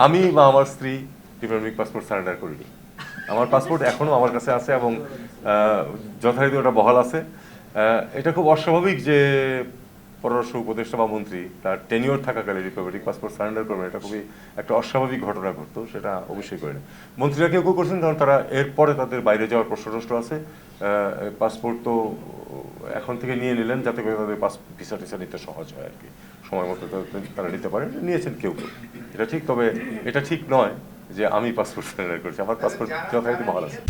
আমি বা আমার স্ত্রী ডিপ্লোম্যাটিক পাসপোর্ট সারেন্ডার করিনি। আমার পাসপোর্ট এখনও আমার কাছে আছে এবং যথারীতি ওটা বহাল আছে। এটা খুব অস্বাভাবিক যে পররাষ্ট্র উপদেষ্টা বা মন্ত্রী তার টেনিওর থাকাকালে ডিপ্লোম্যাটিক পাসপোর্ট সারেন্ডার করবেন, এটা খুবই একটা অস্বাভাবিক ঘটনা ঘটতো, সেটা অবশ্যই করে না। মন্ত্রীরা কেউ করছেন কারণ তারা এরপরে তাদের বাইরে যাওয়ার প্রশ্ন আছে। পাসপোর্ট তো এখন থেকে নিয়ে নিলেন যাতে করে তাদের ভিসা টিসা নিতে সহজ হয় আর কি, সময় মতো তারা নিতে পারেন, নিয়েছেন কেউ কেউ, এটা ঠিক। তবে এটা ঠিক নয় যে আমি পাসপোর্ট সারেন্ডার করছি, আমার পাসপোর্ট যথারীতি বহাল আছে।